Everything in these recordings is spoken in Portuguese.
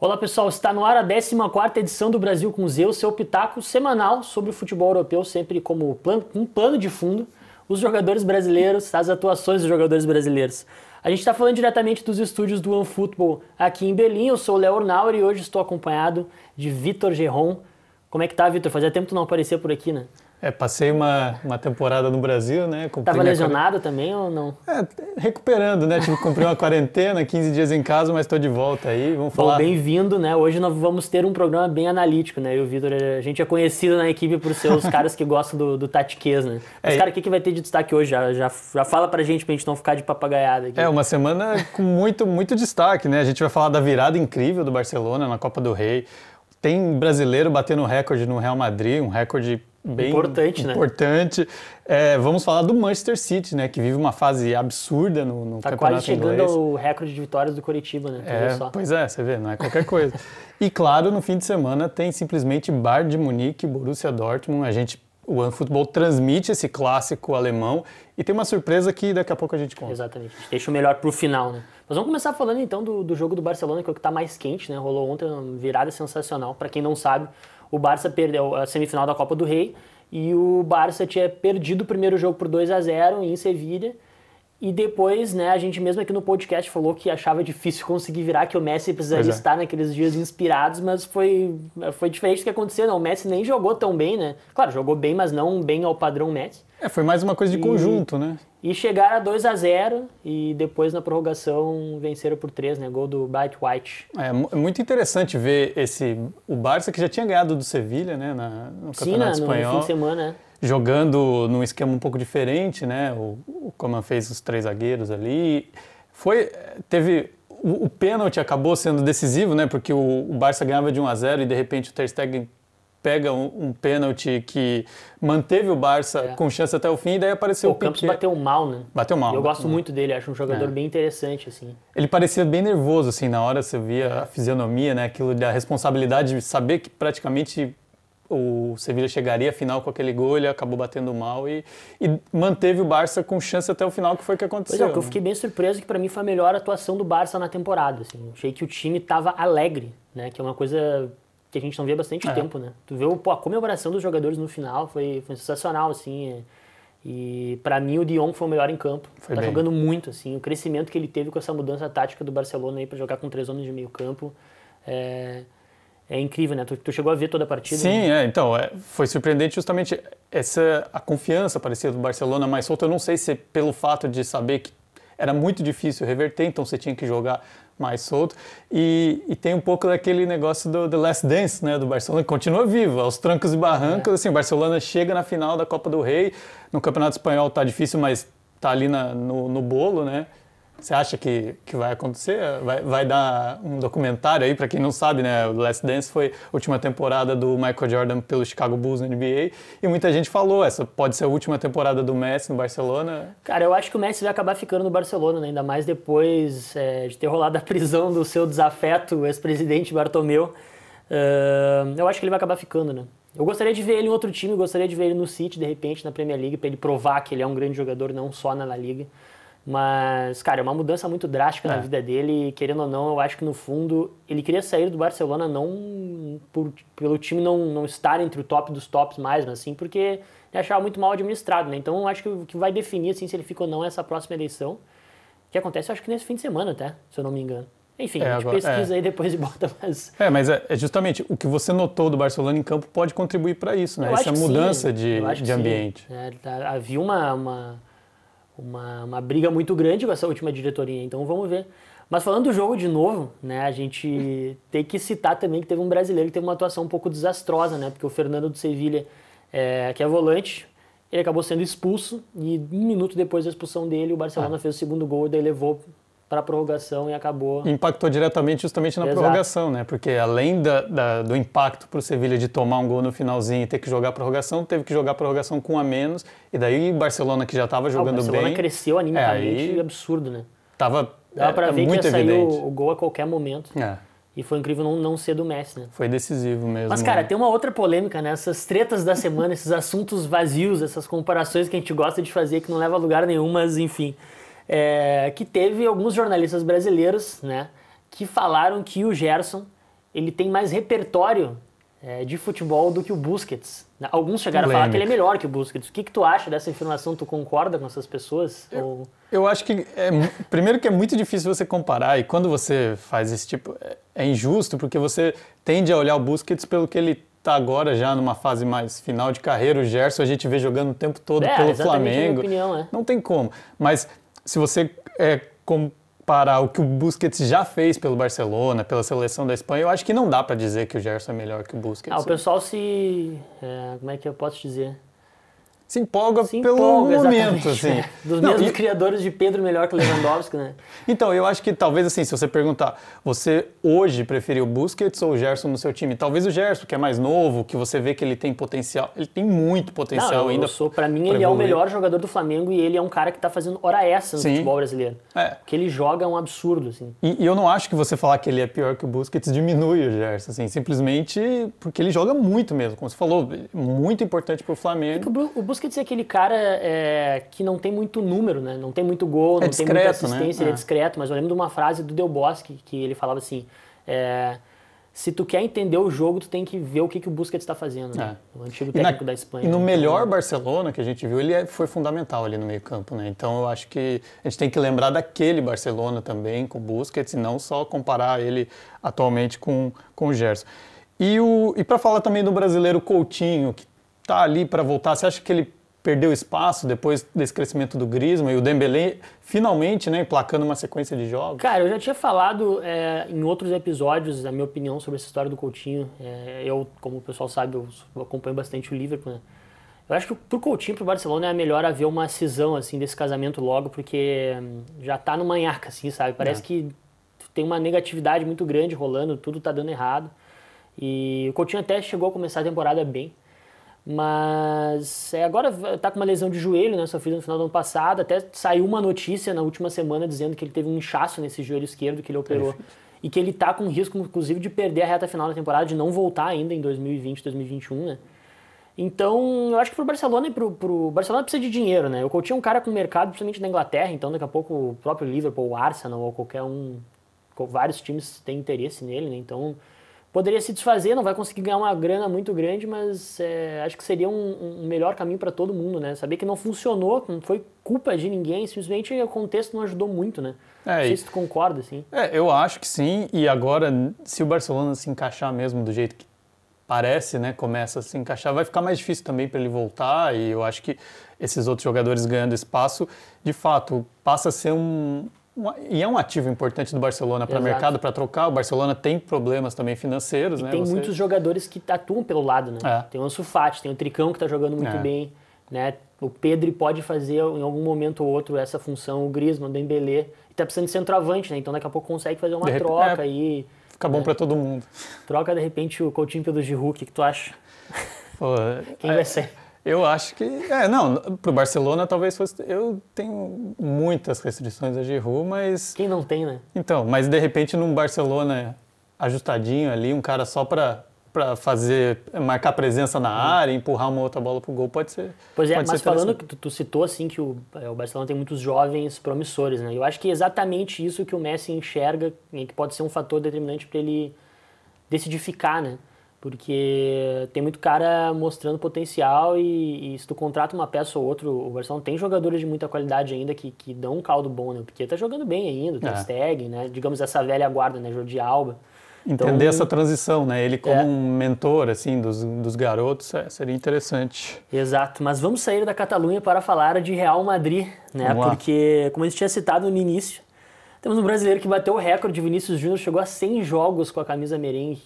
Olá pessoal, está no ar a 14ª edição do Brasil com Z, o seu pitaco semanal sobre o futebol europeu, sempre como um plano de fundo, os jogadores brasileiros, as atuações dos jogadores brasileiros. A gente está falando diretamente dos estúdios do OneFootball aqui em Berlim, eu sou o Léo Ornauer e hoje estou acompanhado de Vitor Gerron. Como é que tá, Vitor? Fazia tempo que tu não aparecia por aqui, né? Passei uma temporada no Brasil, né? Tava lesionado também ou não? Recuperando, né? Tive que cumprir uma quarentena, 15 dias em casa, mas estou de volta aí, vamos falar. Bem-vindo, né? Hoje nós vamos ter um programa bem analítico, né? Eu e o Vitor, a gente é conhecido na equipe por ser os caras que gostam do tatiquês, né? Mas, cara, o que vai ter de destaque hoje? Já fala pra gente não ficar de papagaiada aqui. Uma semana com muito destaque, né? A gente vai falar da virada incrível do Barcelona na Copa do Rei. Tem brasileiro batendo recorde no Real Madrid, um recorde bem importante, né? Vamos falar do Manchester City, né? Que vive uma fase absurda no campeonato inglês. Tá quase chegando ao recorde de vitórias do Coritiba, né? Pois é, você vê, não é qualquer coisa. E claro, no fim de semana tem simplesmente Bayern de Munique e Borussia Dortmund. O OneFootball transmite esse clássico alemão e tem uma surpresa que daqui a pouco a gente conta. Exatamente, a gente deixa o melhor pro final, né? Mas vamos começar falando então do jogo do Barcelona, que é o que tá mais quente, né? Rolou ontem uma virada sensacional. Para quem não sabe, o Barça perdeu a semifinal da Copa do Rei e o Barça tinha perdido o primeiro jogo por 2-0 em Sevilha. E depois, né, a gente mesmo aqui no podcast falou que achava difícil conseguir virar, que o Messi precisaria estar naqueles dias inspirados, mas foi diferente do que aconteceu, não. O Messi nem jogou tão bem, né? Claro, jogou bem, mas não bem ao padrão Messi. Foi mais uma coisa de conjunto, né? E chegaram a 2-0 e depois na prorrogação venceram por 3, né? Gol do Bright White. É muito interessante ver o Barça que já tinha ganhado do Sevilha, né? No Campeonato Espanhol. No fim de semana, né? Jogando num esquema um pouco diferente, né? O Coman fez os 3 zagueiros ali. O pênalti acabou sendo decisivo, né? Porque o Barça ganhava de 1-0 e de repente o Ter Stegen pega um pênalti que manteve o Barça com chance até o fim e daí apareceu o Piqué. Campos bateu mal, né? Bateu mal. Eu gosto muito dele, acho um jogador bem interessante, assim. Ele parecia bem nervoso, assim, na hora você via a fisionomia, né? Aquilo da responsabilidade de saber que praticamente o Sevilla chegaria à final com aquele gol, ele acabou batendo mal e manteve o Barça com chance até o final, que foi o que aconteceu. Pois é, o que eu fiquei bem surpreso que pra mim foi a melhor atuação do Barça na temporada, assim. Achei que o time tava alegre, né? Que é uma coisa que a gente não vê há bastante tempo, né? Tu vê a comemoração dos jogadores no final, foi sensacional, assim. E pra mim o De Jong foi o melhor em campo. Tá jogando muito, assim. O crescimento que ele teve com essa mudança tática do Barcelona aí pra jogar com 3 homens de meio campo é incrível, né? Tu chegou a ver toda a partida? Sim, então, foi surpreendente justamente a confiança parecia do Barcelona mais solta. Eu não sei se pelo fato de saber que era muito difícil reverter, então você tinha que jogar mais solto. E tem um pouco daquele negócio do The Last Dance, né, do Barcelona, que continua vivo, aos trancos e barrancos. Assim, o Barcelona chega na final da Copa do Rei. No Campeonato Espanhol tá difícil, mas tá ali no bolo, né? Você acha que vai acontecer? Vai dar um documentário aí, para quem não sabe, né? O Last Dance foi a última temporada do Michael Jordan pelo Chicago Bulls na NBA e muita gente falou, essa pode ser a última temporada do Messi no Barcelona. Cara, eu acho que o Messi vai acabar ficando no Barcelona, né? Ainda mais depois de ter rolado a prisão do seu desafeto, o ex-presidente Bartomeu. Eu acho que ele vai acabar ficando, né? Eu gostaria de ver ele em outro time, gostaria de ver ele no City, de repente, na Premier League, para ele provar que ele é um grande jogador, não só na La Liga. Mas, cara, é uma mudança muito drástica na vida dele e, querendo ou não, eu acho que no fundo ele queria sair do Barcelona não pelo time não estar entre o top dos tops mais, mas assim, porque ele achava muito mal administrado, né? Então eu acho que o que vai definir assim, se ele fica ou não essa próxima eleição, que acontece eu acho que nesse fim de semana até, se eu não me engano. Enfim, a gente pesquisa aí depois e bota mais... Mas é justamente o que você notou do Barcelona em campo pode contribuir para isso, né? Essa mudança de ambiente. Havia uma briga muito grande com essa última diretoria, então vamos ver. Mas falando do jogo de novo, né, a gente tem que citar também que teve um brasileiro que teve uma atuação um pouco desastrosa, né, porque o Fernando do Sevilha, que é volante, ele acabou sendo expulso e 1 minuto depois da expulsão dele, o Barcelona fez o segundo gol e daí levou para a prorrogação e acabou... Impactou diretamente justamente na prorrogação, né? Porque além do impacto para o Sevilha de tomar um gol no finalzinho e ter que jogar a prorrogação, teve que jogar a prorrogação com 1 a menos, e daí o Barcelona, que já estava jogando bem... O Barcelona cresceu animicamente, absurdo, né? Dava para ver que ia sair evidente. O gol a qualquer momento. E foi incrível não ser do Messi, né? Foi decisivo mesmo. Mas, cara, tem uma outra polêmica, né? Essas tretas da semana, esses assuntos vazios, essas comparações que a gente gosta de fazer que não leva a lugar nenhum, mas enfim... que teve alguns jornalistas brasileiros, né, que falaram que o Gerson ele tem mais repertório de futebol do que o Busquets. Alguns chegaram a falar que ele é melhor que o Busquets. O que tu acha dessa informação? Tu concorda com essas pessoas? Eu acho que, primeiro que é muito difícil você comparar, e quando você faz esse tipo, é injusto, porque você tende a olhar o Busquets pelo que ele está agora já numa fase mais final de carreira. O Gerson a gente vê jogando o tempo todo pelo Flamengo. A minha opinião, Não tem como. Mas se você comparar o que o Busquets já fez pelo Barcelona, pela seleção da Espanha, eu acho que não dá para dizer que o Gerson é melhor que o Busquets. O pessoal como é que eu posso dizer? Se empolga pelo momento, assim. Dos mesmos criadores de Pedro melhor que o Lewandowski, né? Então, eu acho que talvez, assim, se você perguntar, você hoje preferiu o Busquets ou o Gerson no seu time? Talvez o Gerson, que é mais novo, que você vê que ele tem potencial. Ele tem muito potencial ainda. Pra mim, ele é o melhor jogador do Flamengo e ele é um cara que tá fazendo hora extra no futebol brasileiro. O que ele joga é um absurdo, assim. E eu não acho que você falar que ele é pior que o Busquets diminui o Gerson, assim, simplesmente porque ele joga muito mesmo. Como você falou, muito importante pro Flamengo. O Busquets é aquele cara que não tem muito número, né? Não tem muito gol, não discreto, tem muita assistência, né? Ele é discreto. Mas eu lembro de uma frase do Del Bosque que ele falava assim, se tu quer entender o jogo, tu tem que ver o que o Busquets está fazendo, né? O antigo técnico da Espanha. E no melhor Barcelona que a gente viu, ele foi fundamental ali no meio campo, né? Então eu acho que a gente tem que lembrar daquele Barcelona também com o Busquets e não só comparar ele atualmente com o Gerson. E para falar também do brasileiro Coutinho, que tá ali para voltar, você acha que ele perdeu espaço depois desse crescimento do Griezmann e o Dembélé finalmente, né, emplacando uma sequência de jogos? Cara, eu já tinha falado em outros episódios a minha opinião sobre essa história do Coutinho. Eu, como o pessoal sabe, eu acompanho bastante o Liverpool, né? Eu acho que pro Coutinho, pro Barcelona, é melhor haver uma cisão, assim, desse casamento logo, porque já tá no manhaca, assim, sabe? Parece que tem uma negatividade muito grande rolando, tudo tá dando errado. E o Coutinho até chegou a começar a temporada bem, mas agora tá com uma lesão de joelho, né, sofrida no final do ano passado. Até saiu uma notícia na última semana dizendo que ele teve um inchaço nesse joelho esquerdo que ele operou e que ele tá com risco, inclusive, de perder a reta final da temporada, de não voltar ainda em 2020, 2021, né. Então, eu acho que pro Barcelona pro Barcelona precisa de dinheiro, né. O Coutinho é um cara com mercado, principalmente na Inglaterra, então daqui a pouco o próprio Liverpool, o Arsenal ou qualquer vários times têm interesse nele, né, então poderia se desfazer, não vai conseguir ganhar uma grana muito grande, mas acho que seria um melhor caminho para todo mundo, né? Saber que não funcionou, não foi culpa de ninguém, simplesmente o contexto não ajudou muito, né? Não sei se tu concorda, assim. Eu acho que sim, e agora, se o Barcelona se encaixar mesmo do jeito que parece, né, começa a se encaixar, vai ficar mais difícil também para ele voltar, e eu acho que esses outros jogadores ganhando espaço, de fato, passa a ser e é um ativo importante do Barcelona para o mercado, para trocar. O Barcelona tem problemas também financeiros, e né? Tem muitos jogadores que atuam pelo lado, né? Tem o Ansu Fati, tem o Tricão que está jogando muito bem, né? O Pedri pode fazer em algum momento ou outro essa função, o Griezmann, o Dembélé, e tá precisando de centroavante, né? Então daqui a pouco consegue fazer uma troca aí. Fica bom para todo mundo. Troca de repente o Coutinho pelo Giroud, o que tu acha? Pô, quem vai ser? Eu acho que... pro Barcelona talvez fosse... Eu tenho muitas restrições a Giroud, mas... Quem não tem, né? Então, mas de repente num Barcelona ajustadinho ali, um cara só para marcar presença na área, empurrar uma outra bola pro gol, pode ser. Pois é, mas falando que tu citou assim que o Barcelona tem muitos jovens promissores, né? Eu acho que é exatamente isso que o Messi enxerga, que pode ser um fator determinante para ele decidir ficar, né? Porque tem muito cara mostrando potencial e se tu contrata uma peça ou outra, o Barcelona tem jogadores de muita qualidade ainda que dão um caldo bom, né? O Piqué tá jogando bem ainda, o Ter Stegen, né? Digamos essa velha guarda, né? Jordi Alba. Entender essa transição, né? Ele como um mentor, assim, dos garotos, seria interessante. Exato, mas vamos sair da Catalunha para falar de Real Madrid, né? Porque, como a gente tinha citado no início, temos um brasileiro que bateu o recorde, Vinícius Júnior chegou a 100 jogos com a camisa merengue.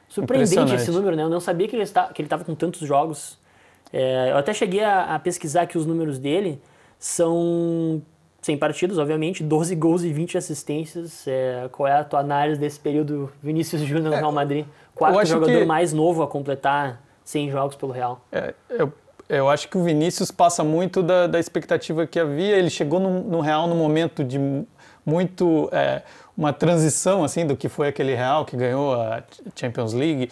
Surpreendente esse número, né? Eu não sabia que ele estava com tantos jogos. Eu até cheguei a pesquisar aqui os números dele. São 100 partidas, obviamente, 12 gols e 20 assistências. Qual é a tua análise desse período Vinícius Júnior no Real Madrid? Quarto jogador mais novo a completar 100 jogos pelo Real. Eu acho que o Vinícius passa muito da expectativa que havia. Ele chegou no Real num momento de muito... uma transição assim do que foi aquele Real que ganhou a Champions League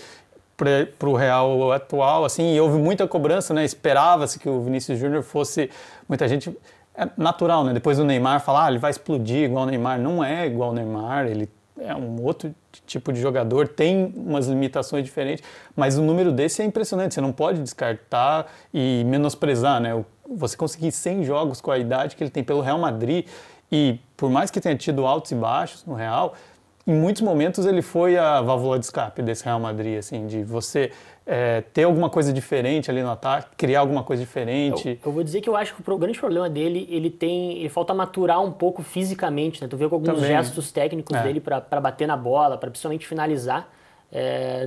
para o Real atual, assim, e houve muita cobrança, né? Esperava-se que o Vinícius Júnior fosse, muita gente, é natural, né? Depois do Neymar falar, ele vai explodir igual o Neymar, não é igual o Neymar, ele é um outro tipo de jogador, tem umas limitações diferentes, mas um número desse é impressionante, você não pode descartar e menosprezar, né? Você conseguir 100 jogos com a idade que ele tem pelo Real Madrid, e por mais que tenha tido altos e baixos no Real, em muitos momentos ele foi a válvula de escape desse Real Madrid, assim, de você ter alguma coisa diferente ali no ataque, criar alguma coisa diferente. Eu vou dizer que eu acho que o grande problema dele, ele falta maturar um pouco fisicamente, né? Tu vê com alguns gestos técnicos dele para bater na bola, para principalmente finalizar,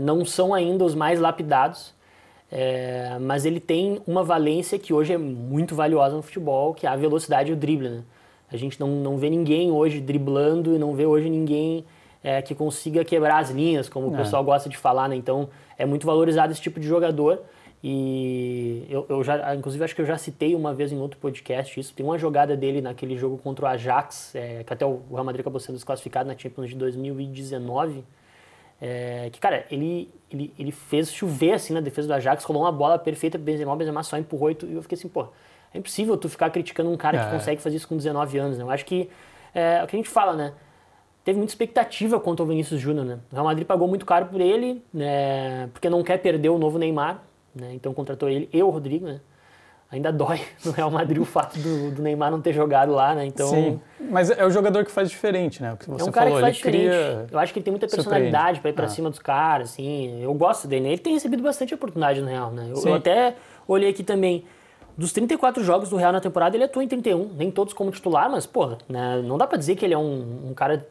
não são ainda os mais lapidados, mas ele tem uma valência que hoje é muito valiosa no futebol, que é a velocidade e o drible, né? A gente não vê ninguém hoje driblando e não vê hoje ninguém que consiga quebrar as linhas, como o pessoal gosta de falar, né? Então, é muito valorizado esse tipo de jogador. E eu já, inclusive, acho que eu já citei uma vez em outro podcast isso. Tem uma jogada dele naquele jogo contra o Ajax, que até o Real Madrid acabou sendo desclassificado na Champions de 2019. Que, cara, ele fez chover, assim, na defesa do Ajax, rolou uma bola perfeita pro Benzema, o Benzema só empurrou e eu fiquei assim, pô, é impossível tu ficar criticando um cara que consegue fazer isso com 19 anos, né? Eu acho que é o que a gente fala, né? Teve muita expectativa quanto ao Vinícius Júnior, né? O Real Madrid pagou muito caro por ele, né? Porque não quer perder o novo Neymar, né? Então contratou ele e o Rodrigo, né? Ainda dói no Real Madrid o fato do Neymar não ter jogado lá, né? Então, sim, mas é o jogador que faz diferente, né? O que você é um cara falou, que faz diferente. Cria... Eu acho que ele tem muita personalidade para ir para cima dos caras, assim. Eu gosto dele, né? Ele tem recebido bastante oportunidade no Real, né? Eu até olhei aqui também. Dos 34 jogos do Real na temporada, ele atua em 31. Nem todos como titular, mas, porra, né, não dá pra dizer que ele é um cara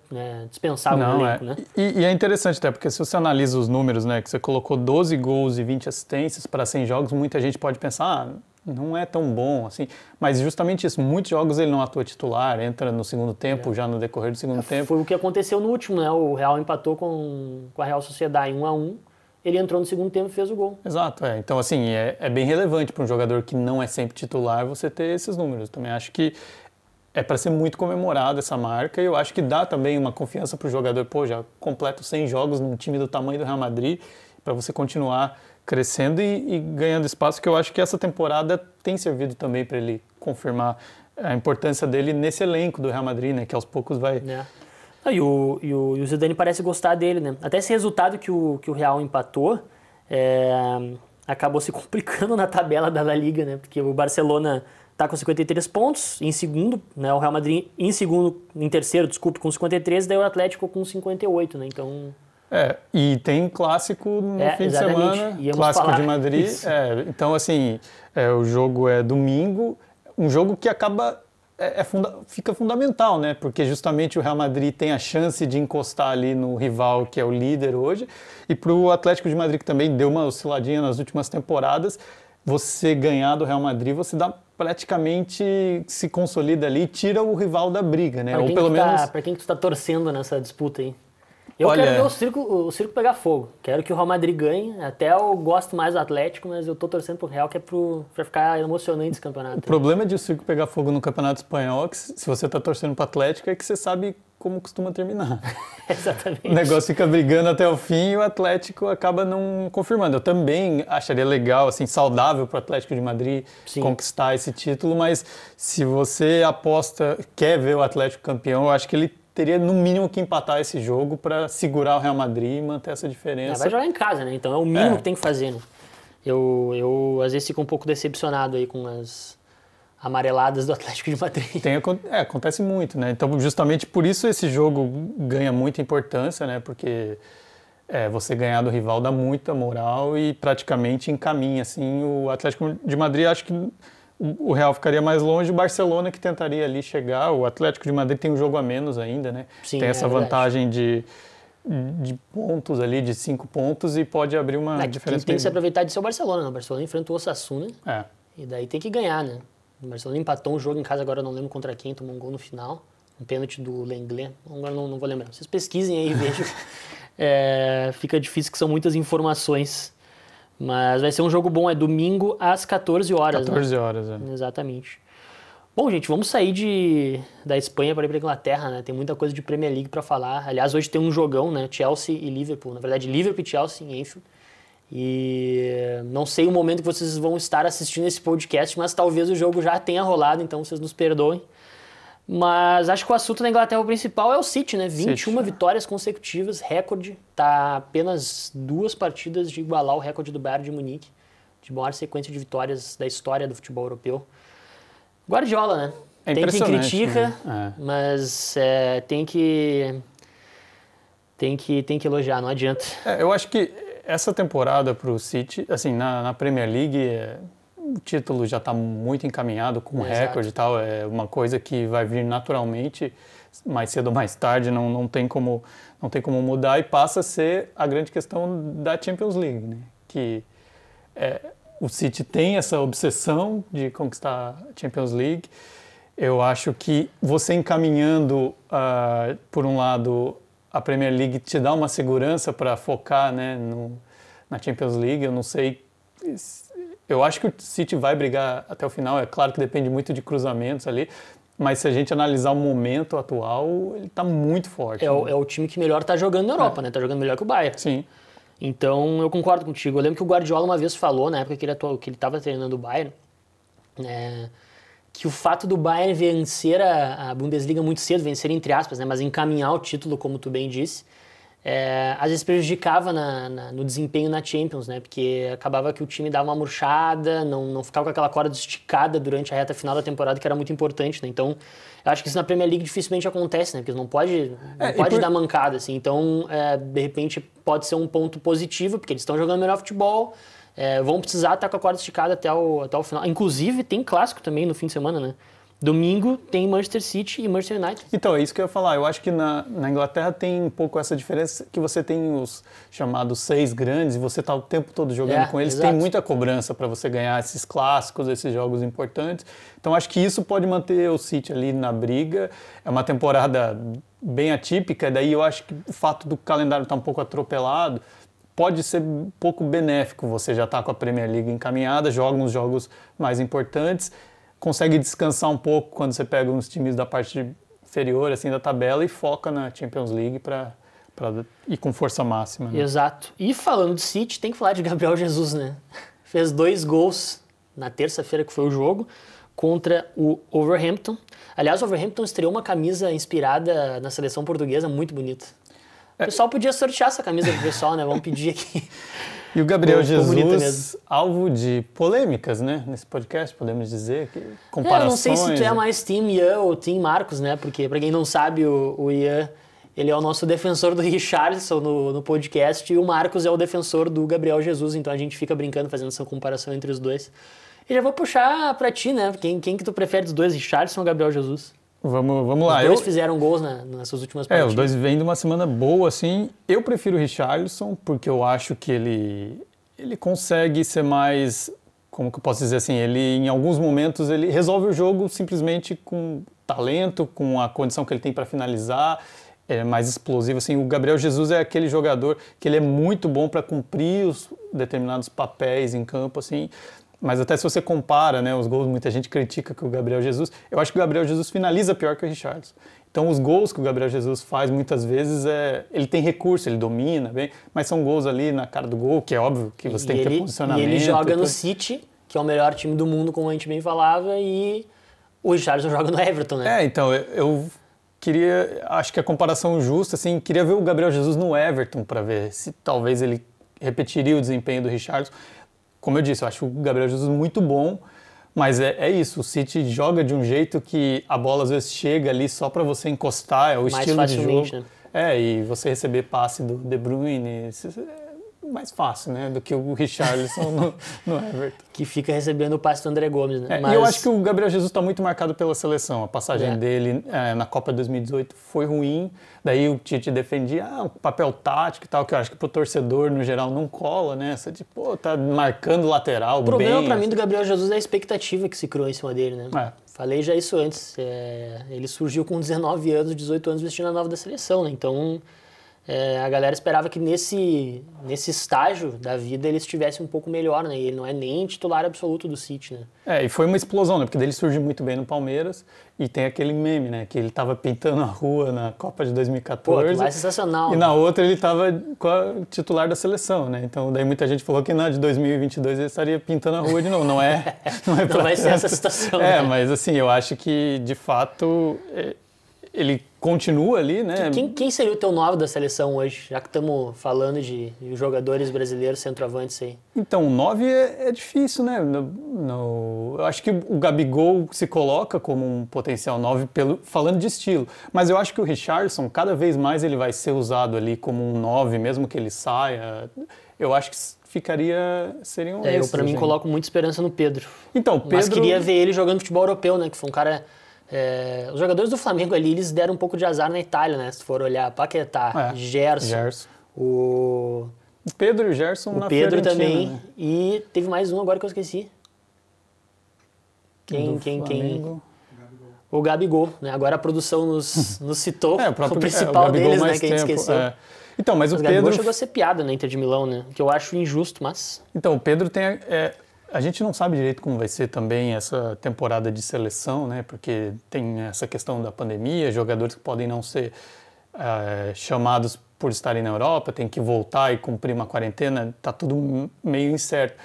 dispensável no elenco, né? E é interessante até, porque se você analisa os números, né, que você colocou 12 gols e 20 assistências para 100 jogos, muita gente pode pensar, não é tão bom, assim. Mas justamente isso, muitos jogos ele não atua titular, entra no segundo tempo, já no decorrer do segundo tempo. Foi o que aconteceu no último, né? O Real empatou com a Real Sociedade em 1-1. Ele entrou no segundo tempo e fez o gol. Exato, Então, assim, é bem relevante para um jogador que não é sempre titular você ter esses números. Também acho que é para ser muito comemorado essa marca e eu acho que dá também uma confiança para o jogador, pô, já completo 100 jogos num time do tamanho do Real Madrid, para você continuar crescendo e ganhando espaço, que eu acho que essa temporada tem servido também para ele confirmar a importância dele nesse elenco do Real Madrid, né, que aos poucos vai... E o Zidane parece gostar dele, né? Até esse resultado que o Real empatou acabou se complicando na tabela da La Liga, né? Porque o Barcelona está com 53 pontos em segundo, né? O Real Madrid em terceiro, com 53, daí o Atlético com 58, né? Então... e tem clássico no fim de semana, clássico de Madrid. Então, assim, o jogo é domingo, um jogo que acaba... fica fundamental, né? Porque justamente o Real Madrid tem a chance de encostar ali no rival que é o líder hoje, e para o Atlético de Madrid, que também deu uma osciladinha nas últimas temporadas, você ganhar do Real Madrid, você dá praticamente se consolida ali e tira o rival da briga, né? Ou pelo menos... Para quem que tu está torcendo nessa disputa aí? Eu quero ver o circo pegar fogo. Quero que o Real Madrid ganhe. Até eu gosto mais do Atlético, mas eu tô torcendo pro Real, que é pra ficar emocionante esse campeonato. O problema de o circo pegar fogo no Campeonato Espanhol, que se você tá torcendo pro Atlético, é que você sabe como costuma terminar. Exatamente. O negócio fica brigando até o fim e o Atlético acaba não confirmando. Eu também acharia legal, assim, saudável pro Atlético de Madrid conquistar esse título, mas se você quer ver o Atlético campeão, eu acho que ele teria no mínimo que empatar esse jogo para segurar o Real Madrid e manter essa diferença. Vai jogar em casa, né? Então é o mínimo que tem que fazer, né? Eu às vezes fico um pouco decepcionado aí com as amareladas do Atlético de Madrid. Acontece muito, né? Então justamente por isso esse jogo ganha muita importância, né? Porque você ganhar do rival dá muita moral e praticamente encaminha, assim, o Atlético de Madrid. Acho que o Real ficaria mais longe, o Barcelona que tentaria ali chegar, o Atlético de Madrid tem um jogo a menos ainda, né? Sim, tem essa vantagem de pontos ali, de 5 pontos e pode abrir uma diferença. Tem que se aproveitar de ser o Barcelona, né? O Barcelona enfrentou o Osasuna e daí tem que ganhar, né? O Barcelona empatou um jogo em casa, agora eu não lembro contra quem, tomou um gol no final, um pênalti do Lenglet, agora não vou lembrar. Vocês pesquisem aí e vejam. Fica difícil que são muitas informações. Mas vai ser um jogo bom, é domingo às 14 horas. 14 horas, Exatamente. Bom, gente, vamos sair da Espanha para ir para a Inglaterra, né? Tem muita coisa de Premier League para falar. Aliás, hoje tem um jogão, né? Chelsea e Liverpool. Na verdade, Liverpool e Chelsea em Anfield. E não sei o momento que vocês vão estar assistindo esse podcast, mas talvez o jogo já tenha rolado, então vocês nos perdoem. Mas acho que o assunto da Inglaterra o principal é o City, né? 21 City. vitórias consecutivas, recorde. Tá apenas 2 partidas de igualar o recorde do Bayern de Munique, de maior sequência de vitórias da história do futebol europeu. Guardiola, né? É Tem quem impressionante, critica, né? mas tem que elogiar, não adianta. Eu acho que essa temporada para o City, assim, na Premier League, o título já está muito encaminhado com o recorde e tal, é uma coisa que vai vir naturalmente, mais cedo ou mais tarde, não tem como mudar, e passa a ser a grande questão da Champions League, né? Que o City tem essa obsessão de conquistar a Champions League. Eu acho que você encaminhando, por um lado, a Premier League te dá uma segurança para focar, né, na Champions League. Eu não sei, eu acho que o City vai brigar até o final, é claro que depende muito de cruzamentos ali, mas se a gente analisar o momento atual, ele está muito forte. É o time que melhor está jogando na Europa, né? Está jogando melhor que o Bayern. Sim. Então, eu concordo contigo. Eu lembro que o Guardiola uma vez falou, na época que ele estava treinando o Bayern, que o fato do Bayern vencer a Bundesliga muito cedo, vencer entre aspas, né, mas encaminhar o título, como tu bem disse, às vezes prejudicava no desempenho na Champions, né, porque acabava que o time dava uma murchada, não ficava com aquela corda esticada durante a reta final da temporada, que era muito importante, né? Então, eu acho que isso na Premier League dificilmente acontece, né, porque não pode dar mancada, assim. Então, de repente, pode ser um ponto positivo, porque eles estão jogando melhor futebol, vão precisar estar com a corda esticada até o final. Inclusive, tem clássico também no fim de semana, né? Domingo tem Manchester City e Manchester United. Então, é isso que eu ia falar. Eu acho que na Inglaterra tem um pouco essa diferença, que você tem os chamados 6 grandes e você está o tempo todo jogando com eles. Exato. Tem muita cobrança para você ganhar esses clássicos, esses jogos importantes. Então, acho que isso pode manter o City ali na briga. É uma temporada bem atípica, daí eu acho que o fato do calendário estar um pouco atropelado pode ser um pouco benéfico. Você já está com a Premier League encaminhada, joga uns jogos mais importantes, consegue descansar um pouco quando você pega uns times da parte inferior assim, da tabela e foca na Champions League para ir com força máxima. Né? Exato. E falando de City, tem que falar de Gabriel Jesus, né? Fez 2 gols na terça-feira, que foi o jogo, contra o Wolverhampton. Aliás, o Wolverhampton estreou uma camisa inspirada na seleção portuguesa, muito bonita. O pessoal podia sortear essa camisa pro pessoal, né? Vamos pedir aqui. E o Gabriel Jesus, alvo de polêmicas, né? Nesse podcast, podemos dizer, que comparações... Eu não sei se tu é mais Team Ian ou Team Marcos, né? Porque, pra quem não sabe, o Ian, ele é o nosso defensor do Richarlison no podcast, e o Marcos é o defensor do Gabriel Jesus, então a gente fica brincando, fazendo essa comparação entre os dois. E já vou puxar pra ti, né? Quem que tu prefere dos dois, Richarlison ou Gabriel Jesus? Vamos lá. Os dois fizeram gols nessas últimas partidas. Os dois vêm de uma semana boa, assim. Eu prefiro o Richarlison, porque eu acho que ele consegue ser mais... Como que eu posso dizer assim? Ele, em alguns momentos, ele resolve o jogo simplesmente com talento, com a condição que ele tem para finalizar, é mais explosivo. Assim, o Gabriel Jesus é aquele jogador que ele é muito bom para cumprir os determinados papéis em campo, assim... Mas até se você compara, né, os gols, muita gente critica que o Gabriel Jesus... Eu acho que o Gabriel Jesus finaliza pior que o Richarlison. Então, os gols que o Gabriel Jesus faz, muitas vezes, ele tem recurso, ele domina bem, mas são gols ali na cara do gol, que é óbvio que você tem que ter posicionamento. E ele joga no City, que é o melhor time do mundo, como a gente bem falava, e o Richarlison joga no Everton, né? Então, eu queria... Acho que a comparação justa, assim, queria ver o Gabriel Jesus no Everton para ver se talvez ele repetiria o desempenho do Richarlison. Como eu disse, eu acho o Gabriel Jesus muito bom, mas é isso, o City joga de um jeito que a bola às vezes chega ali só para você encostar, é o mais estilo de jogo. Né? E você receber passe do De Bruyne, mais fácil, né, do que o Richarlison no Everton. Que fica recebendo o passe do André Gomes, né? E eu acho que o Gabriel Jesus está muito marcado pela seleção. A passagem dele na Copa 2018 foi ruim, daí o Tite defendia o papel tático e tal, que eu acho que pro torcedor, no geral, não cola, né? Essa de, tá marcando lateral bem. O problema para mim do Gabriel Jesus é a expectativa que se criou em cima dele, né? Falei já isso antes. Ele surgiu com 19 anos, 18 anos vestindo a nova da seleção, né? Então... a galera esperava que nesse estágio da vida ele estivesse um pouco melhor, né? E ele não é nem titular absoluto do City, né? E foi uma explosão, né? Porque daí ele surge muito bem no Palmeiras e tem aquele meme, né? Que ele tava pintando a rua na Copa de 2014. Pô, que é sensacional. E na outra ele tava titular da seleção, né? Então daí muita gente falou que na de 2022 ele estaria pintando a rua de novo. Não vai ser essa situação. Né? Mas assim, eu acho que de fato ele continua ali, né? Quem seria o teu 9 da seleção hoje, já que estamos falando de jogadores brasileiros centroavantes aí? Então, o 9 é difícil, né? Eu acho que o Gabigol se coloca como um potencial 9 falando de estilo, mas eu acho que o Richarlison, cada vez mais ele vai ser usado ali como um 9, mesmo que ele saia. Eu acho que seriam esses. Eu, pra mim, coloco muita esperança no Pedro. Então, Pedro... Mas queria ver ele jogando futebol europeu, né? Que foi um cara... os jogadores do Flamengo ali, eles deram um pouco de azar na Itália, né? Se for olhar, Paquetá, Gerson. O Pedro e o Gerson na Pedro Fiorentina, também. né? E teve mais um agora que eu esqueci. Quem? O Gabigol, né? Agora a produção nos citou o principal deles, né? Que a gente esqueceu. Então, mas o Pedro... Gabigol chegou a ser piada na Inter de Milão, né? Que eu acho injusto, mas... Então, o Pedro tem... A gente não sabe direito como vai ser também essa temporada de seleção, né? Porque tem essa questão da pandemia, jogadores que podem não ser chamados por estarem na Europa, tem que voltar e cumprir uma quarentena, tá tudo meio incerto.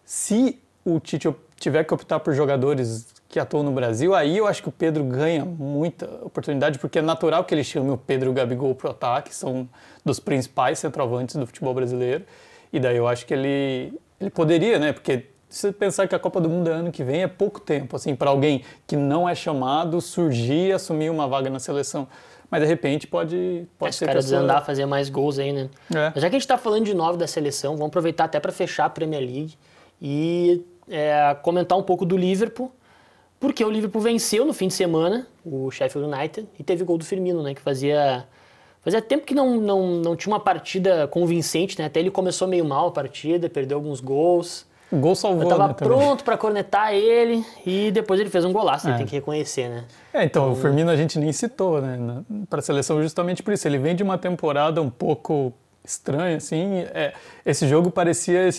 Se o Tite tiver que optar por jogadores que atuam no Brasil, aí eu acho que o Pedro ganha muita oportunidade, porque é natural que ele chame o Pedro e o Gabigol pro ataque, são dos principais centroavantes do futebol brasileiro, e daí eu acho que ele poderia, né? Porque se você pensar que a Copa do Mundo é ano que vem, é pouco tempo, assim, para alguém que não é chamado surgir e assumir uma vaga na seleção. Mas, de repente, pode ser... O cara desandar, fazer mais gols aí, né? Mas já que a gente tá falando de 9 da seleção, vamos aproveitar até para fechar a Premier League e comentar um pouco do Liverpool, porque o Liverpool venceu no fim de semana o Sheffield United e teve gol do Firmino, né? Que fazia tempo que não tinha uma partida convincente, né? Até ele começou meio mal a partida, perdeu alguns gols... O gol salvou, eu tava pronto para cornetar ele e depois ele fez um golaço, tem que reconhecer, né? Então, o Firmino a gente nem citou, né? Para a seleção justamente por isso. Ele vem de uma temporada um pouco estranha, assim. Esse jogo parecia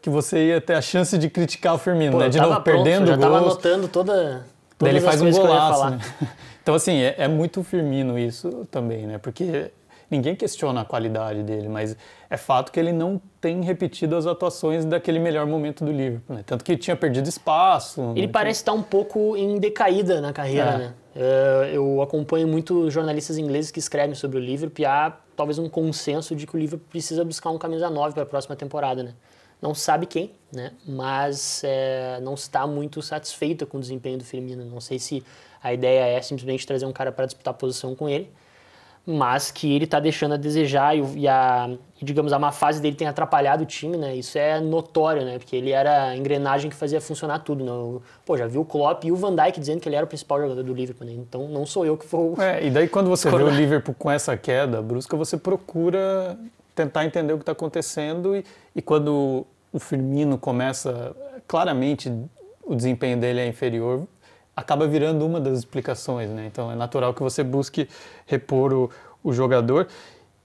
que você ia ter a chance de criticar o Firmino, né? De novo, perdendo gols. Eu já tava anotando todas ele as faz um coisas golaço, que eu ia falar. né? Então, assim, é muito Firmino isso também, né? Porque ninguém questiona a qualidade dele, mas é fato que ele não tem repetido as atuações daquele melhor momento do Liverpool, né? Tanto que tinha perdido espaço. Ele parece estar um pouco em decaída na carreira, né? Eu acompanho muito jornalistas ingleses que escrevem sobre o Liverpool e há talvez um consenso de que o Liverpool precisa buscar um camisa 9 para a próxima temporada, né? Não sabe quem, né? Mas não está muito satisfeita com o desempenho do Firmino. Não sei se a ideia é simplesmente trazer um cara para disputar a posição com ele, mas que ele está deixando a desejar e digamos, a má fase dele tem atrapalhado o time, né? Isso é notório, né? Porque ele era a engrenagem que fazia funcionar tudo, né? Já vi o Klopp e o Van Dijk dizendo que ele era o principal jogador do Liverpool, né? Então não sou eu que vou... E daí quando você vê o Liverpool com essa queda brusca, você procura tentar entender o que está acontecendo e quando o Firmino começa, claramente o desempenho dele é inferior, acaba virando uma das explicações, né? Então é natural que você busque repor o jogador.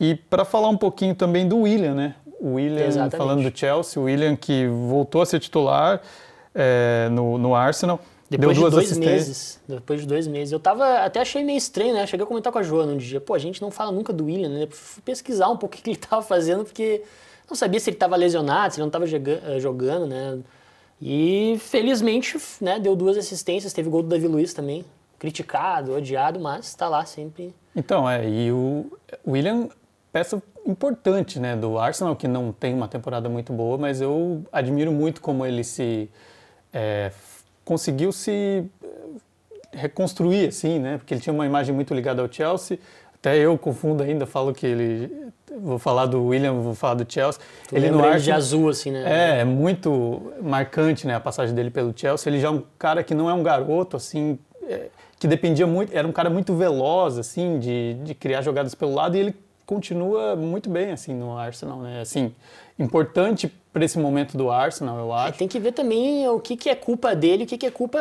E para falar um pouquinho também do Willian, né? O Willian, exatamente, falando do Chelsea, o Willian que voltou a ser titular no Arsenal. Depois de 2 meses. Depois de 2 meses. Eu até achei meio estranho, né? Cheguei a comentar com a Joana um dia. A gente não fala nunca do Willian, né? Fui pesquisar um pouco o que ele estava fazendo, porque não sabia se ele estava lesionado, se ele não estava jogando, né? E felizmente, né, deu 2 assistências, teve gol do Davi Luiz também, criticado, odiado, mas está lá sempre. Então, e o Willian, peça importante, né, do Arsenal, que não tem uma temporada muito boa, mas eu admiro muito como ele conseguiu se reconstruir, assim, né, porque ele tinha uma imagem muito ligada ao Chelsea. Até eu confundo ainda, falo que ele... Vou falar do Willian, vou falar do Chelsea. Ele no Arsenal, de azul, assim, né? É muito marcante, né, a passagem dele pelo Chelsea. Ele já é um cara que não é um garoto, assim, que dependia muito... Era um cara muito veloz, assim, de criar jogadas pelo lado. E ele continua muito bem, assim, no Arsenal, né? Assim, importante para esse momento do Arsenal, eu acho. Tem que ver também o que é culpa dele e o que é culpa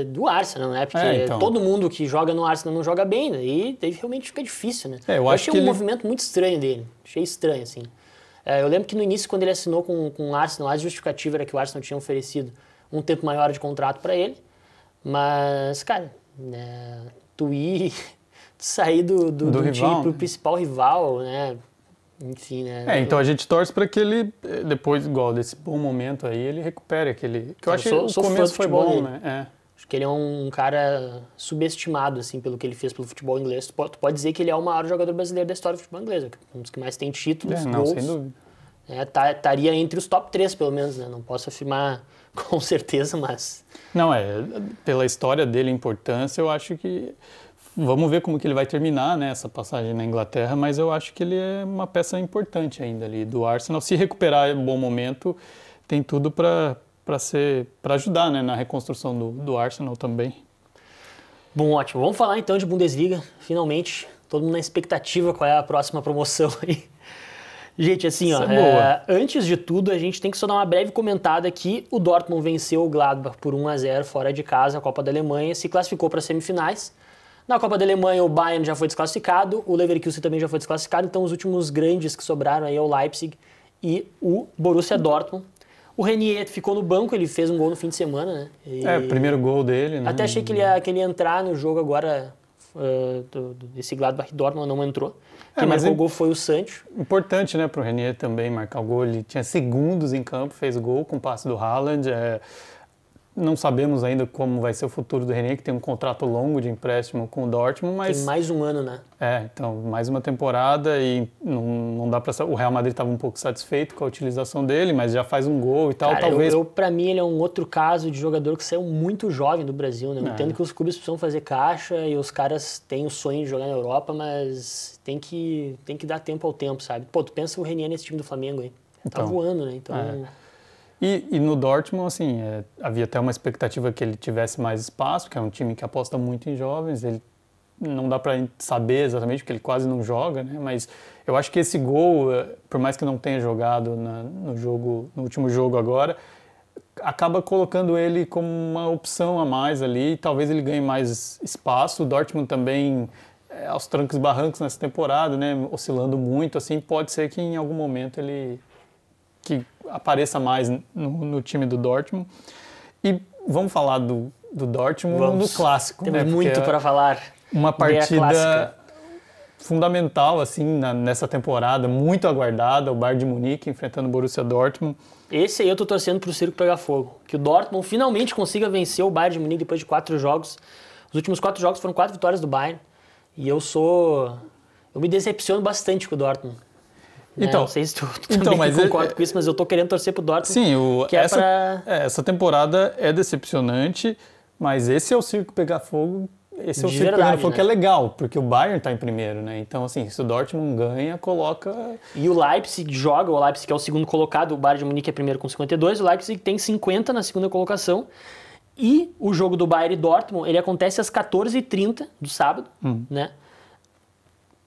do Arsenal, né? Porque então. todo mundo que joga no Arsenal não joga bem, né? E daí realmente fica difícil, né? Eu acho achei que um movimento muito estranho dele. Achei estranho, assim. Eu lembro que no início, quando ele assinou com o Arsenal, a justificativa era que o Arsenal tinha oferecido um tempo maior de contrato para ele. Mas, cara, tu sair do time pro principal rival, né? Enfim, né? Então a gente torce para que ele, depois, igual desse bom momento aí, ele recupere aquele... Que eu achei que o começo foi bom, dele. Né? Acho que ele é um cara subestimado, assim, pelo que ele fez pelo futebol inglês. Tu pode dizer que ele é o maior jogador brasileiro da história do futebol inglês, um dos que mais tem títulos, gols. Sem dúvida. Estaria entre os top 3, pelo menos, né? Não posso afirmar com certeza, mas... Não, pela história dele, a importância, eu acho que... Vamos ver como que ele vai terminar, né, essa passagem na Inglaterra, mas eu acho que ele é uma peça importante ainda ali do Arsenal. Se recuperar em bom momento, tem tudo para ajudar, né, na reconstrução do Arsenal também. Bom, ótimo. Vamos falar então de Bundesliga, finalmente. Todo mundo na expectativa qual é a próxima promoção aí. Gente, assim, antes de tudo, a gente tem que só dar uma breve comentada aqui. O Dortmund venceu o Gladbach por 1-0 fora de casa, a Copa da Alemanha, se classificou para as semifinais. Na Copa da Alemanha, o Bayern já foi desclassificado, o Leverkusen também já foi desclassificado, então os últimos grandes que sobraram aí é o Leipzig e o Borussia Dortmund. O Renier ficou no banco, ele fez um gol no fim de semana, né? O primeiro gol dele, né? Até achei que ele ia entrar no jogo agora, desse Gladbach Dortmund, não entrou. Quem marcou o gol foi o Sancho. Importante, né, para o Renier também marcar o gol, ele tinha segundos em campo, fez o gol com o passe do Haaland, Não sabemos ainda como vai ser o futuro do Renier, que tem um contrato longo de empréstimo com o Dortmund, mas... Tem mais um ano, né? Então, mais uma temporada e não dá para... O Real Madrid estava um pouco satisfeito com a utilização dele, mas já faz um gol e tal, Cara, talvez... Para mim, ele é um outro caso de jogador que saiu muito jovem do Brasil, né? Eu entendo que os clubes precisam fazer caixa e os caras têm o sonho de jogar na Europa, mas tem que dar tempo ao tempo, sabe? Pô, tu pensa o Renier nesse time do Flamengo, hein? Tá voando, né? Então... E no Dortmund, assim, havia até uma expectativa que ele tivesse mais espaço, que é um time que aposta muito em jovens, ele não dá para saber exatamente, porque ele quase não joga, né? Mas eu acho que esse gol, por mais que não tenha jogado no último jogo agora, acaba colocando ele como uma opção a mais ali, talvez ele ganhe mais espaço. O Dortmund também, aos trancos e barrancos nessa temporada, né? Oscilando muito, assim, pode ser que em algum momento ele... que apareça mais no time do Dortmund. E vamos falar do Dortmund no clássico. Temos muito para falar. Uma partida fundamental assim, nessa temporada, muito aguardada, o Bayern de Munique enfrentando o Borussia Dortmund. Esse aí eu tô torcendo pro circo pegar fogo. Que o Dortmund finalmente consiga vencer o Bayern de Munique depois de 4 jogos. Os últimos 4 jogos foram 4 vitórias do Bayern. E eu me decepciono bastante com o Dortmund. Então, não sei se tu também concorda com isso, mas eu tô querendo torcer pro Dortmund. Sim, essa temporada é decepcionante, mas esse é o circo pegar fogo, esse é o circo pegar fogo, né? Que é legal, porque o Bayern tá em primeiro, né? Então, assim, se o Dortmund ganha, coloca... E o Leipzig joga, o Leipzig é o segundo colocado, o Bayern de Munique é primeiro com 52, o Leipzig tem 50 na segunda colocação. E o jogo do Bayern e Dortmund, ele acontece às 14h30 do sábado, né?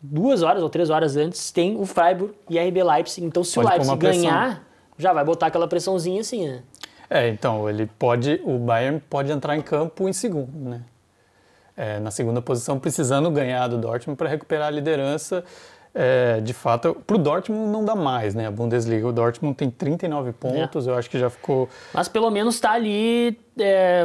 2 horas ou 3 horas antes, tem o Freiburg e RB Leipzig. Então, se o Leipzig ganhar, já vai botar aquela pressãozinha assim, né? Então, o Bayern pode entrar em campo em segundo, né? Na segunda posição, precisando ganhar do Dortmund para recuperar a liderança. De fato, para o Dortmund não dá mais, né? A Bundesliga, o Dortmund tem 39 pontos, eu acho que já ficou... Mas pelo menos está ali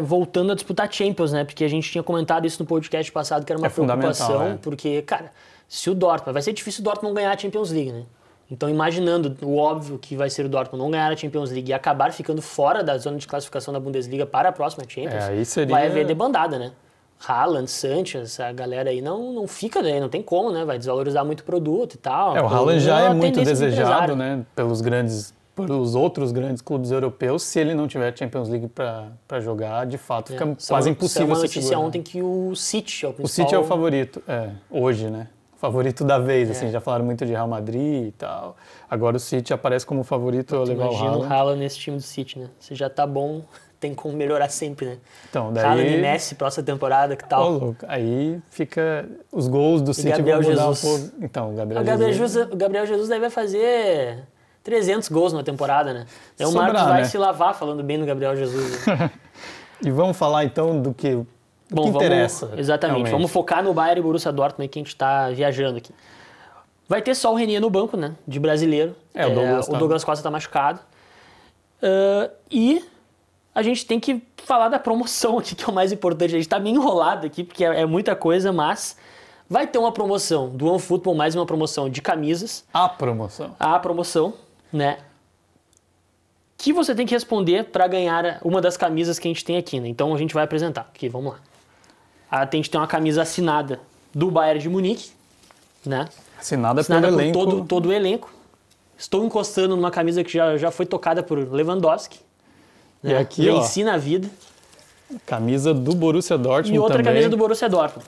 voltando a disputar Champions, né? Porque a gente tinha comentado isso no podcast passado, que era uma preocupação, porque, cara... Se o Dortmund... Vai ser difícil o Dortmund ganhar a Champions League, né? Então, imaginando o óbvio que vai ser o Dortmund não ganhar a Champions League e acabar ficando fora da zona de classificação da Bundesliga para a próxima Champions, vai haver debandada, né? Haaland, Sancho, essa galera aí não fica daí, não tem como, né? Vai desvalorizar muito o produto e tal. O Haaland já é muito desejado, né? Pelos outros grandes clubes europeus. Se ele não tiver Champions League para jogar, de fato, fica quase impossível se segurar. Uma notícia ontem que o City é o principal... O City é o favorito, hoje, né? Favorito da vez, assim, já falaram muito de Real Madrid e tal. Agora o City aparece como favorito a levar o Haaland. Imagina o Haaland nesse time do City, né? Se já tá bom, tem como melhorar sempre, né? Então, daí... Haaland e Messi, próxima temporada, que tal? Louco. Aí fica... Os gols do City Gabriel vão mudar Jesus. um pouco. Então, o Gabriel Jesus daí vai fazer 300 gols numa temporada, né? Aí o Marcos vai se lavar falando bem do Gabriel Jesus. Né? E vamos falar então do que interessa. Exatamente. Realmente. Vamos focar no Bayern e Borussia Dortmund, que a gente está viajando aqui. Vai ter só o Renier no banco, né? De brasileiro. O Douglas Costa está machucado. E a gente tem que falar da promoção aqui, que é o mais importante. A gente está meio enrolado aqui, porque é muita coisa, mas vai ter uma promoção do OneFootball, mais uma promoção de camisas. A promoção, né? Que você tem que responder para ganhar uma das camisas que a gente tem aqui, né? Então a gente vai apresentar. Aqui, vamos lá. A gente tem uma camisa assinada do Bayern de Munique, né? Assinada pelo elenco. Todo o elenco. Estou encostando numa camisa que já foi tocada por Lewandowski. Né? E aqui, venci na vida. Camisa do Borussia Dortmund. E outra também. Camisa do Borussia Dortmund.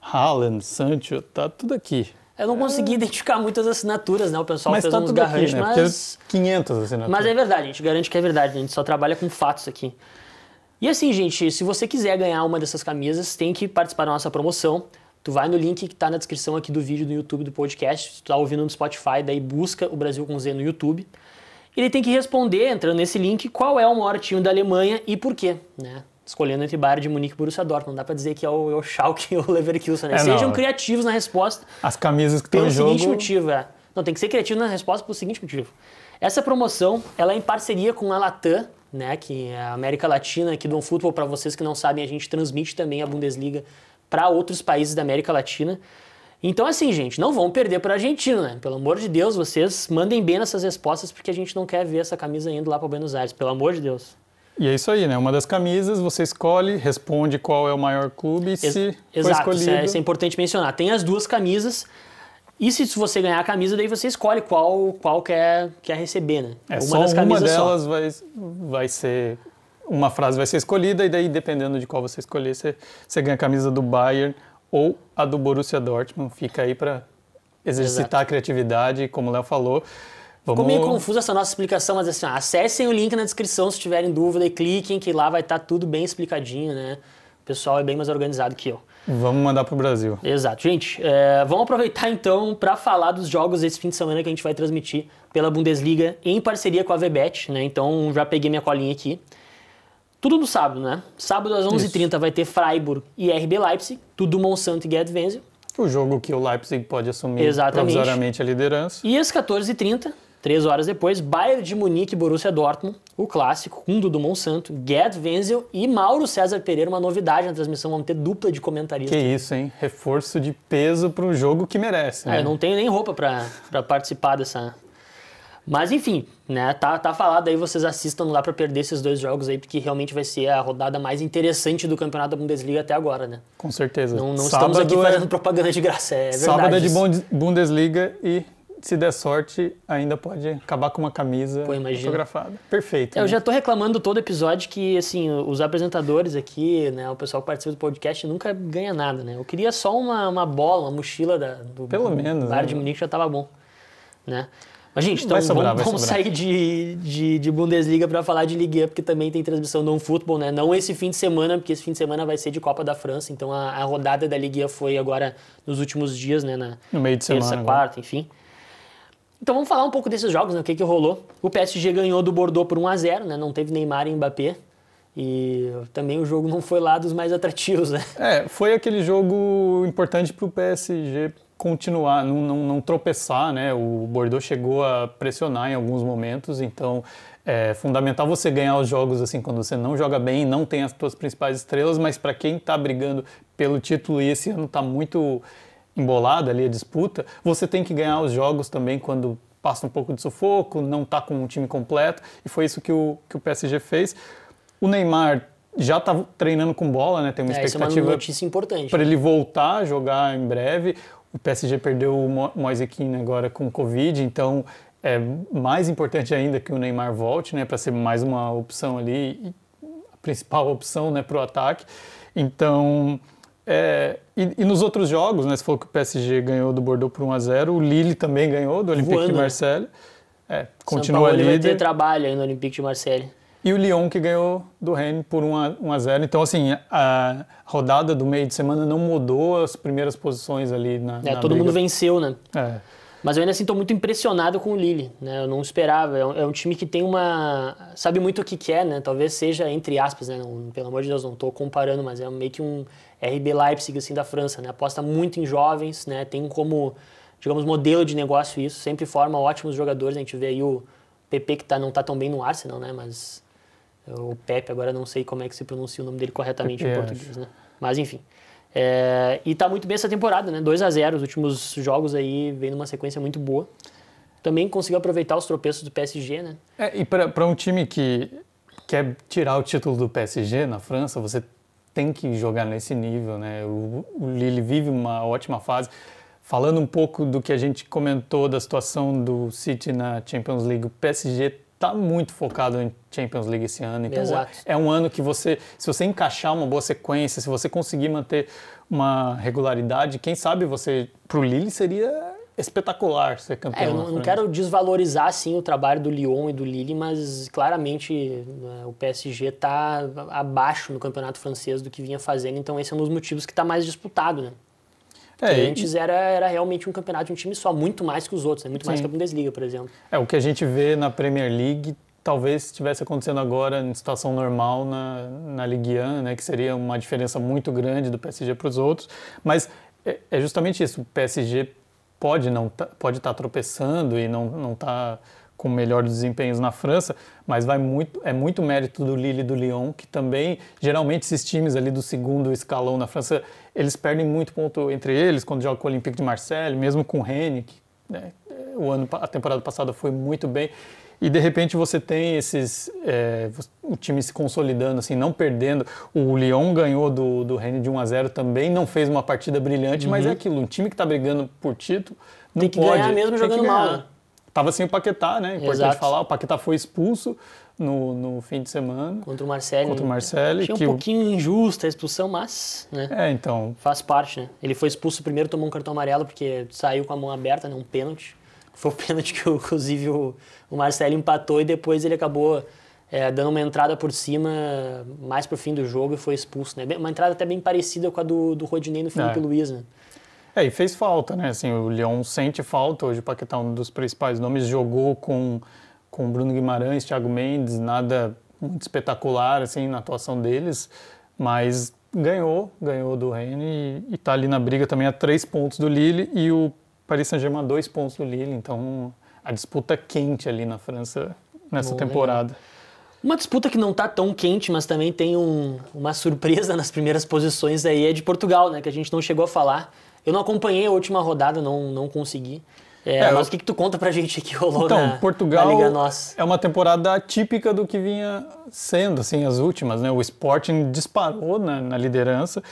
Haaland, Sancho, tá tudo aqui. Eu não consegui identificar muitas assinaturas, né? O pessoal fez uns garranchos, né? mas... 500 assinaturas. Mas é verdade, a gente garante que é verdade, a gente só trabalha com fatos aqui. E assim, gente, se você quiser ganhar uma dessas camisas, tem que participar da nossa promoção. Tu vai no link que tá na descrição aqui do vídeo do YouTube do podcast, se tu tá ouvindo no Spotify, daí busca o Brasil com Z no YouTube. Ele tem que responder, entrando nesse link, qual é o maior time da Alemanha e por quê, né? Escolhendo entre Bayern de Munique e Borussia Dortmund. Não dá pra dizer que é o Schalke ou o Leverkusen, né? Sejam criativos na resposta. As camisas que estão em jogo... Pelo seguinte motivo, Não, tem que ser criativo na resposta pelo seguinte motivo. Essa promoção, ela é em parceria com a Latam, né? Que é a América Latina aqui do OneFootball. Para vocês que não sabem, a gente transmite também a Bundesliga para outros países da América Latina. Então, assim, gente, não vão perder para a Argentina, né? Pelo amor de Deus, vocês mandem bem nessas respostas, porque a gente não quer ver essa camisa indo lá para Buenos Aires, pelo amor de Deus. E é isso aí, né? Uma das camisas, você escolhe, responde qual é o maior clube e se for escolhido... Isso é importante mencionar. Tem as duas camisas e se você ganhar a camisa, daí você escolhe qual quer receber, né? Uma delas vai ser... Uma frase vai ser escolhida e daí, dependendo de qual você escolher, você ganha a camisa do Bayern ou a do Borussia Dortmund. Fica aí para exercitar a criatividade, como o Léo falou. Ficou meio confusa essa nossa explicação, mas assim, acessem o link na descrição se tiverem dúvida e cliquem, que lá vai estar tudo bem explicadinho, né? O pessoal é bem mais organizado que eu. Vamos mandar pro Brasil. Exato. Gente, vamos aproveitar então para falar dos jogos desse fim de semana que a gente vai transmitir pela Bundesliga em parceria com a VBET, né? Então já peguei minha colinha aqui. Tudo no sábado, né? Sábado às 11h30 vai ter Freiburg e RB Leipzig, tudo Monsanto e Gerd Wenzel. O jogo que o Leipzig pode assumir provisoriamente a liderança. E às 14h30, 3 horas depois, Bayern de Munique e Borussia Dortmund, o clássico, com Dudu Monsanto, Gerd Wenzel e Mauro César Pereira, uma novidade na transmissão, vamos ter dupla de comentaristas. Que isso, hein? Reforço de peso para o jogo que merece, né? Eu não tenho nem roupa para participar dessa... Mas enfim, né? Tá falado aí, vocês assistam, não dá para perder esses dois jogos aí, porque realmente vai ser a rodada mais interessante do campeonato da Bundesliga até agora, né? Com certeza. Não estamos aqui fazendo propaganda de graça, é verdade. Sábado é de Bundesliga e... Se der sorte, ainda pode acabar com uma camisa fotografada. Perfeito. Eu já tô reclamando todo episódio que, assim, os apresentadores aqui, né, o pessoal que participa do podcast nunca ganha nada, né? Eu queria só uma bola, uma mochila do Bayern de Munique, já tava bom, né? Mas, gente, então vamos sair de Bundesliga para falar de Ligue 1, porque também tem transmissão do OneFootball, né? Não esse fim de semana, porque esse fim de semana vai ser de Copa da França, então a rodada da Ligue 1 foi agora nos últimos dias, né? No meio de semana. Terça, quarta, enfim. Então vamos falar um pouco desses jogos, né? O que rolou. O PSG ganhou do Bordeaux por 1-0, né? Não teve Neymar e Mbappé. E também o jogo não foi lá dos mais atrativos, né? Foi aquele jogo importante para o PSG continuar, não tropeçar, né? O Bordeaux chegou a pressionar em alguns momentos, então é fundamental você ganhar os jogos assim quando você não joga bem, não tem as suas principais estrelas, mas para quem está brigando pelo título e esse ano está muito... embolada ali a disputa, você tem que ganhar os jogos também quando passa um pouco de sufoco, não está com um time completo, e foi isso que o PSG fez. O Neymar já está treinando com bola, né? Tem uma expectativa, é uma notícia importante, para ele voltar a jogar em breve. O PSG perdeu o Moise Kean agora com Covid, então é mais importante ainda que o Neymar volte, né? Para ser mais uma opção ali, a principal opção, né, para o ataque. Então... E nos outros jogos, né, você falou que o PSG ganhou do Bordeaux por 1-0, o Lille também ganhou do Olympique de Marseille. Continua líder. Ele vai ter trabalho aí no Olympique de Marseille. E o Lyon que ganhou do Rennes por 1-0. Então, assim, a rodada do meio de semana não mudou as primeiras posições ali na todo briga. mundo venceu, né? É. Mas eu ainda assim estou muito impressionado com o Lille, né? Eu não esperava. É um time que tem sabe muito o que quer, né? Talvez seja, entre aspas, né? Não, pelo amor de Deus, não estou comparando, mas é meio que um RB Leipzig, assim, da França, né? Aposta muito em jovens, né? Tem como, digamos, modelo de negócio isso. Sempre forma ótimos jogadores. A gente vê aí o PP, que não está tão bem no Arsenal, né? Mas o Pepe, agora não sei como é que se pronuncia o nome dele corretamente Pepe, em português, né? Mas, enfim. E tá muito bem essa temporada, né? 2-0, os últimos jogos aí vem numa sequência muito boa. Também conseguiu aproveitar os tropeços do PSG, né? E para um time que quer tirar o título do PSG na França, você tem que jogar nesse nível, né? O Lille vive uma ótima fase. Falando um pouco do que a gente comentou da situação do City na Champions League, o PSG está muito focado em Champions League esse ano. Então é um ano que se você encaixar uma boa sequência, se você conseguir manter uma regularidade, quem sabe pro Lille seria espetacular ser campeão. Eu não quero desvalorizar assim o trabalho do Lyon e do Lille, mas claramente o PSG está abaixo no campeonato francês do que vinha fazendo, então esse é um dos motivos que está mais disputado, né? Antes era realmente um campeonato de um time só, muito mais que os outros, né? Muito mais que a Bundesliga, por exemplo. O que a gente vê na Premier League talvez estivesse acontecendo agora em situação normal na Ligue 1, né? Que seria uma diferença muito grande do PSG para os outros, mas é justamente isso, o PSG pode estar tropeçando e não tá com melhores desempenhos na França, mas é muito mérito do Lille e do Lyon, que também, geralmente, esses times ali do segundo escalão na França, eles perdem muito ponto entre eles, quando jogam com o Olympique de Marseille, mesmo com o Rennes, que, né, a temporada passada foi muito bem, e de repente você tem o time se consolidando, assim, não perdendo. O Lyon ganhou do Rennes de 1-0 também, não fez uma partida brilhante, mas é aquilo, um time que está brigando por título, não tem que ganhar mesmo jogando mal, né? Tava sem o Paquetá, né? Importante falar, o Paquetá foi expulso no fim de semana. Contra o Marseille. Achei um pouquinho injusta a expulsão, mas... né? Então... Faz parte, né? Ele foi expulso primeiro, tomou um cartão amarelo, porque saiu com a mão aberta, né? Um pênalti. Foi o pênalti que, inclusive, o Marseille empatou e depois ele acabou dando uma entrada por cima, mais pro fim do jogo, e foi expulso, né? Uma entrada até bem parecida com a do Rodinei no Filipe Luiz, né? E fez falta, né? Assim, o Lyon sente falta. Hoje o Paquetá é um dos principais nomes. Jogou com Bruno Guimarães, Thiago Mendes, nada muito espetacular assim, na atuação deles, mas ganhou do Rennes e está ali na briga também a 3 pontos do Lille e o Paris Saint-Germain a 2 pontos do Lille. Então a disputa quente ali na França nessa temporada. Legal. Uma disputa que não está tão quente, mas também tem uma surpresa nas primeiras posições aí é de Portugal, né? Que a gente não chegou a falar. Eu não acompanhei a última rodada, não consegui. Mas o que tu conta pra gente que rolou Portugal na Liga Nossa? É uma temporada atípica do que vinha sendo, assim, as últimas, né? O Sporting disparou na liderança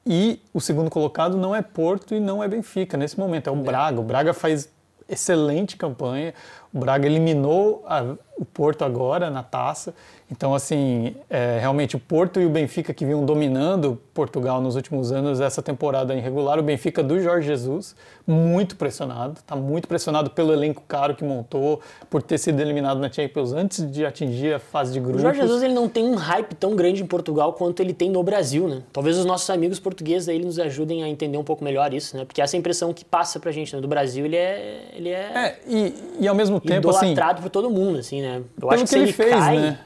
e o segundo colocado não é Porto e não é Benfica nesse momento, é o Braga. O Braga faz excelente campanha, o Braga eliminou o Porto agora na taça. Então, assim, realmente o Porto e o Benfica que vinham dominando Portugal nos últimos anos, essa temporada irregular, o Benfica do Jorge Jesus, muito pressionado, está muito pressionado pelo elenco caro que montou, por ter sido eliminado na Champions antes de atingir a fase de grupos. O Jorge Jesus ele não tem um hype tão grande em Portugal quanto ele tem no Brasil, né? Talvez os nossos amigos portugueses aí nos ajudem a entender um pouco melhor isso, né? Porque essa é a impressão que passa pra gente, né? Do Brasil, ele é e ao mesmo tempo, assim... idolatrado por todo mundo, assim, né? Eu acho que se ele fez, cai, né?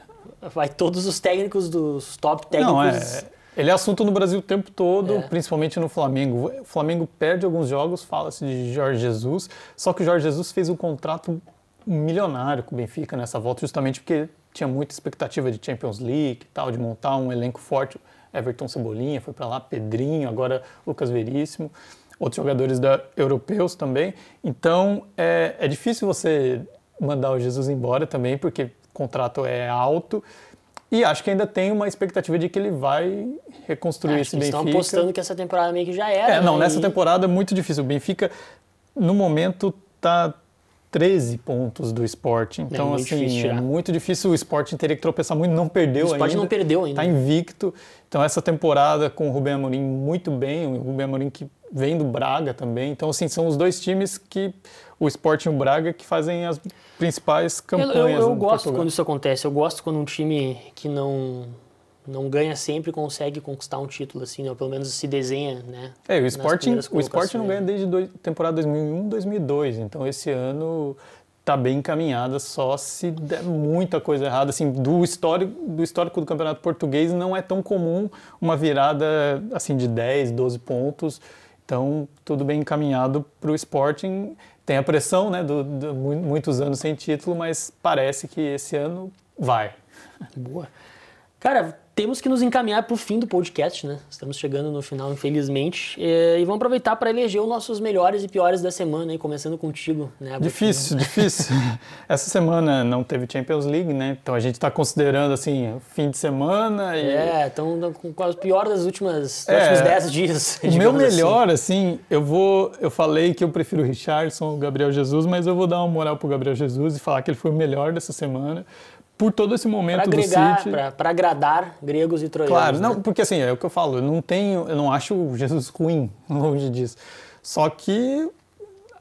Vai todos os técnicos dos top técnicos... Ele é assunto no Brasil o tempo todo, principalmente no Flamengo. O Flamengo perde alguns jogos, fala-se de Jorge Jesus, só que o Jorge Jesus fez um contrato milionário com o Benfica nessa volta, justamente porque tinha muita expectativa de Champions League e tal, de montar um elenco forte. Everton Cebolinha foi para lá, Pedrinho, agora Lucas Veríssimo, outros jogadores europeus também. Então, é difícil você mandar o Jesus embora também, porque o contrato é alto. E acho que ainda tem uma expectativa de que ele vai reconstruir esse Benfica. Estão apostando que essa temporada meio que já era. Nessa temporada é muito difícil. O Benfica, no momento, tá 13 pontos do Sporting. Então, assim, é muito difícil. O Sporting teria que tropeçar muito, não perdeu ainda. O Sporting não perdeu ainda. Está invicto. Então, essa temporada com o Rubem Amorim muito bem. O Rubem Amorim que vem do Braga também. Então, assim, são os dois times que... O Sporting e o Braga que fazem as principais campanhas. Eu gosto quando isso acontece. Eu gosto quando um time que não ganha sempre consegue conquistar um título, assim, né? Pelo menos se desenha, né? O Sporting não ganha desde temporada 2001, 2002, então esse ano tá bem encaminhada, só se der muita coisa errada, assim, do histórico do Campeonato Português não é tão comum uma virada, assim, de 10, 12 pontos, então tudo bem encaminhado para o Sporting. Tem a pressão, né, muitos anos sem título, mas parece que esse ano vai. Boa. Cara, temos que nos encaminhar para o fim do podcast, né? Estamos chegando no final, infelizmente. E vamos aproveitar para eleger os nossos melhores e piores da semana, aí, começando contigo, né? Difícil. Essa semana não teve Champions League, né? Então a gente está considerando, assim, fim de semana e... então com as piores das últimos 10 dias. O meu melhor, assim, eu falei que eu prefiro o Richarlison, o Gabriel Jesus, mas eu vou dar uma moral pro Gabriel Jesus e falar que ele foi o melhor dessa semana. Por todo esse momento do City. Para agradar gregos e troianos. Claro, não, né? porque assim, é o que eu falo, eu não acho o Jesus ruim, longe disso. Só que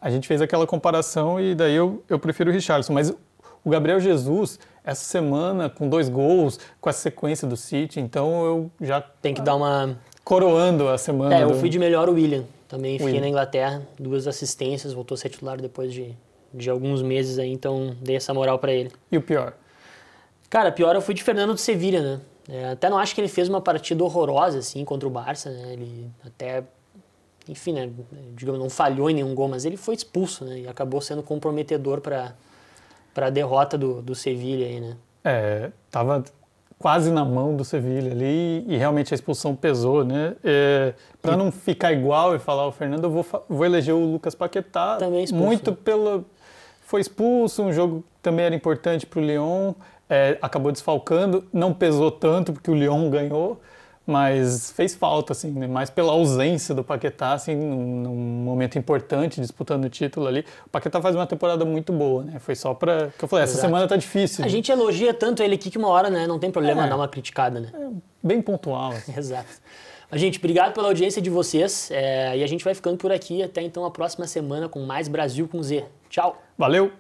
a gente fez aquela comparação e daí eu prefiro o Richarlison. Mas o Gabriel Jesus, essa semana, com 2 gols, com a sequência do City, então eu já... Tem que dar uma... Coroando a semana. Eu fui de melhor o William. Também fiquei na Inglaterra, 2 assistências, voltou a ser titular depois de alguns meses aí, então dei essa moral para ele. E o pior? Cara, pior eu fui de Fernando do Sevilha, né? Até não acho que ele fez uma partida horrorosa, assim, contra o Barça, né? Ele até, enfim, né? Digamos, não falhou em nenhum gol, mas ele foi expulso, né? E acabou sendo comprometedor para a derrota do Sevilha aí, né? Tava quase na mão do Sevilha ali e realmente a expulsão pesou, né? Para não ficar igual e falar o Fernando, eu vou eleger o Lucas Paquetá. Também expulso. Muito foi expulso, um jogo que também era importante para o Lyon. Acabou desfalcando, não pesou tanto porque o Lyon ganhou, mas fez falta, assim, né? Mais pela ausência do Paquetá, assim, num momento importante, disputando o título ali. O Paquetá faz uma temporada muito boa, né? Foi só pra... que eu falei, essa semana tá difícil. A gente elogia tanto ele aqui que uma hora, né? Não tem problema dar uma criticada, né? Bem pontual. Assim. Exato. Gente, obrigado pela audiência de vocês e a gente vai ficando por aqui. Até então a próxima semana com mais Brasil com Z. Tchau! Valeu!